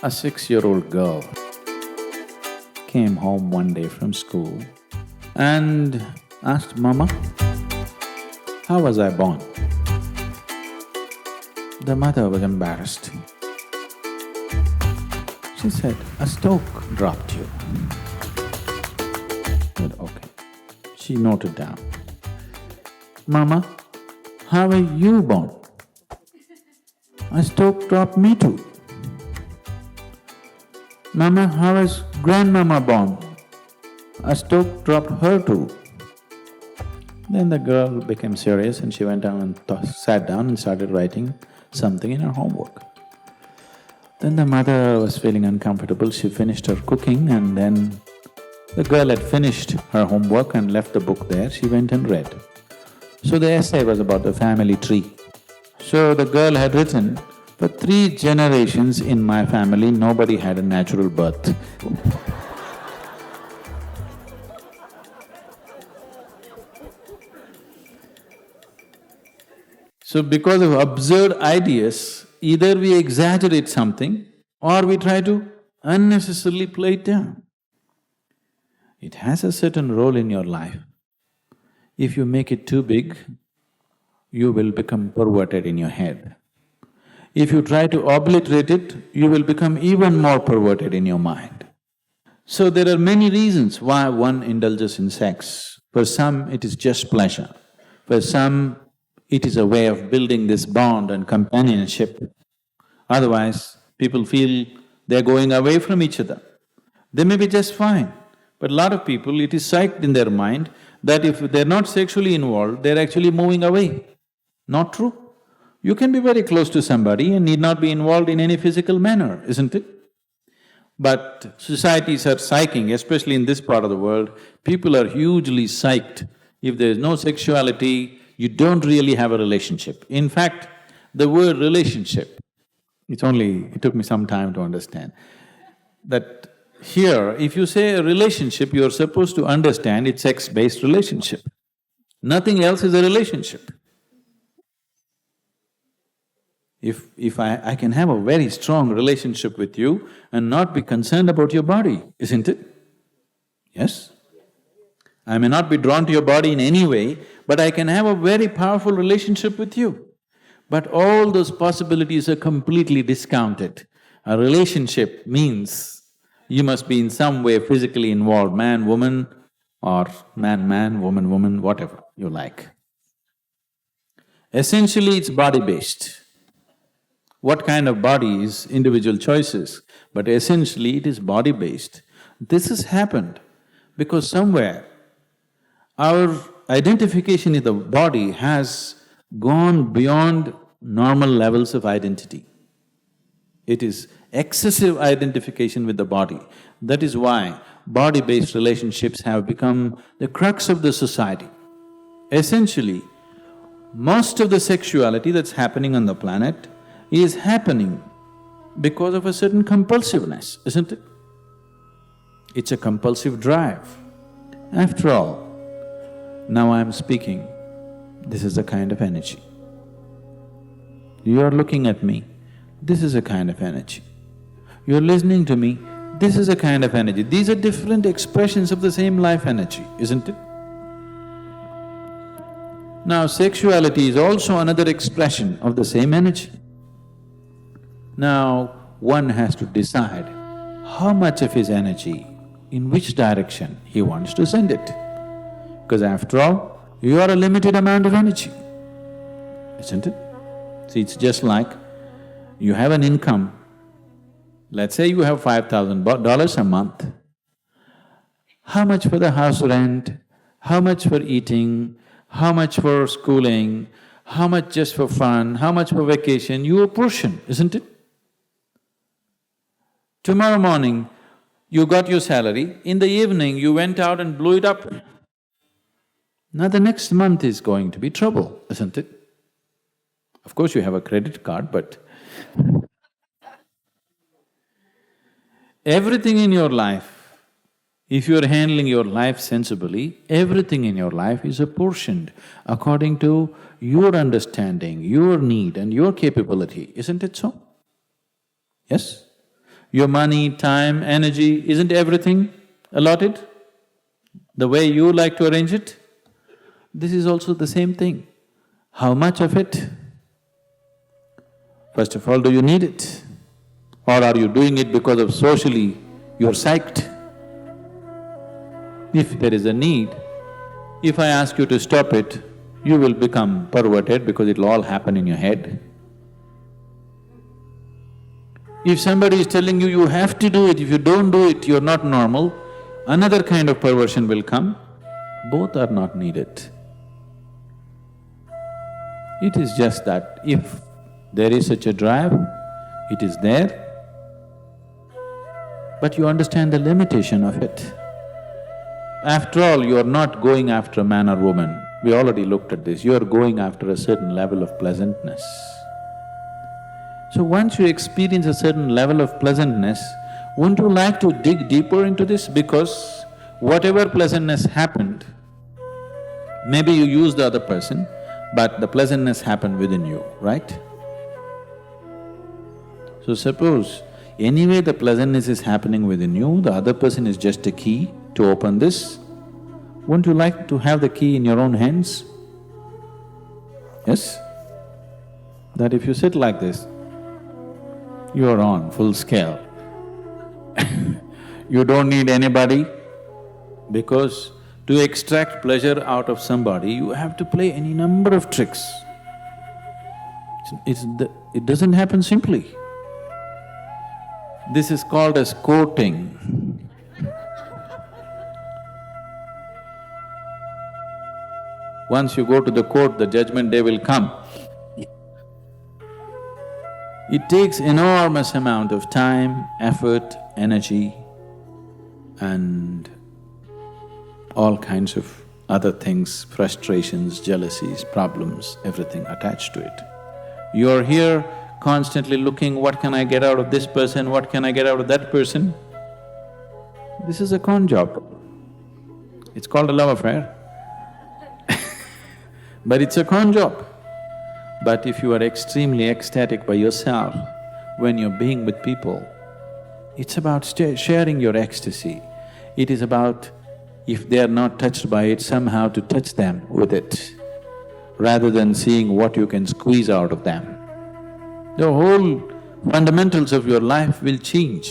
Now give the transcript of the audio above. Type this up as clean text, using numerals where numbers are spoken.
A 6-year-old girl came home one day from school and asked, "Mama, how was I born?" The mother was embarrassed. She said, "A stoke dropped you." I said, "Okay." She noted down, "Mama, how were you born?" "A stoke dropped me too." "Mama, how was grandmama born?" "A stoke dropped her too." Then the girl became serious and she went down and sat down and started writing something in her homework. Then the mother was feeling uncomfortable, she finished her cooking and then the girl had finished her homework and left the book there, she went and read. So the essay was about the family tree. So the girl had written, "For 3 generations in my family, nobody had a natural birth." So because of absurd ideas, either we exaggerate something or we try to unnecessarily play it down. It has a certain role in your life. If you make it too big, you will become perverted in your head. If you try to obliterate it, you will become even more perverted in your mind. So there are many reasons why one indulges in sex. For some, it is just pleasure. For some, it is a way of building this bond and companionship. Otherwise, people feel they're going away from each other. They may be just fine, but a lot of people, it is psyched in their mind that if they're not sexually involved, they're actually moving away. Not true. You can be very close to somebody and need not be involved in any physical manner, isn't it? But societies are psyching, especially in this part of the world, people are hugely psyched. If there is no sexuality, you don't really have a relationship. In fact, the word relationship, it took me some time to understand, that here, if you say a relationship, you're supposed to understand it's sex-based relationship. Nothing else is a relationship. If I can have a very strong relationship with you and not be concerned about your body, isn't it? Yes? I may not be drawn to your body in any way, but I can have a very powerful relationship with you. But all those possibilities are completely discounted. A relationship means you must be in some way physically involved, man, woman, or man, woman, woman, whatever you like. Essentially, it's body-based. What kind of body is individual choices, but essentially it is body-based. This has happened because somewhere our identification in the body has gone beyond normal levels of identity. It is excessive identification with the body. That is why body-based relationships have become the crux of the society. Essentially, most of the sexuality that's happening on the planet is happening because of a certain compulsiveness, isn't it? It's a compulsive drive. After all, now I'm speaking, this is a kind of energy. You're looking at me, this is a kind of energy. You're listening to me, this is a kind of energy. These are different expressions of the same life energy, isn't it? Now, sexuality is also another expression of the same energy. Now, one has to decide how much of his energy, in which direction he wants to send it. Because after all, you are a limited amount of energy, isn't it? See, it's just like you have an income, let's say you have $5,000 a month. How much for the house rent, how much for eating, how much for schooling, how much just for fun, how much for vacation, you apportion, isn't it? Tomorrow morning, you got your salary, in the evening you went out and blew it up. Now the next month is going to be trouble, isn't it? Of course you have a credit card, but everything in your life, if you're handling your life sensibly, everything in your life is apportioned according to your understanding, your need and your capability, isn't it so? Yes? Your money, time, energy, isn't everything allotted the way you like to arrange it? This is also the same thing. How much of it? First of all, do you need it? Or are you doing it because of socially you're psyched? If there is a need, if I ask you to stop it, you will become perverted because it'll all happen in your head. If somebody is telling you, you have to do it, if you don't do it, you're not normal, another kind of perversion will come. Both are not needed. It is just that if there is such a drive, it is there, but you understand the limitation of it. After all, you are not going after a man or woman. We already looked at this. You are going after a certain level of pleasantness. So once you experience a certain level of pleasantness, wouldn't you like to dig deeper into this? Because whatever pleasantness happened, maybe you used the other person, but the pleasantness happened within you, right? So suppose anyway the pleasantness is happening within you, the other person is just a key to open this, wouldn't you like to have the key in your own hands? Yes? That if you sit like this, you are on full scale. You don't need anybody, because to extract pleasure out of somebody, you have to play any number of tricks. It doesn't happen simply. This is called as courting. Once you go to the court, the judgment day will come. It takes enormous amount of time, effort, energy and all kinds of other things, frustrations, jealousies, problems, everything attached to it. You're here constantly looking, what can I get out of this person, what can I get out of that person? This is a con job. It's called a love affair. But it's a con job. But if you are extremely ecstatic by yourself, when you're being with people, it's about sharing your ecstasy. It is about, if they are not touched by it, somehow to touch them with it, rather than seeing what you can squeeze out of them. The whole fundamentals of your life will change.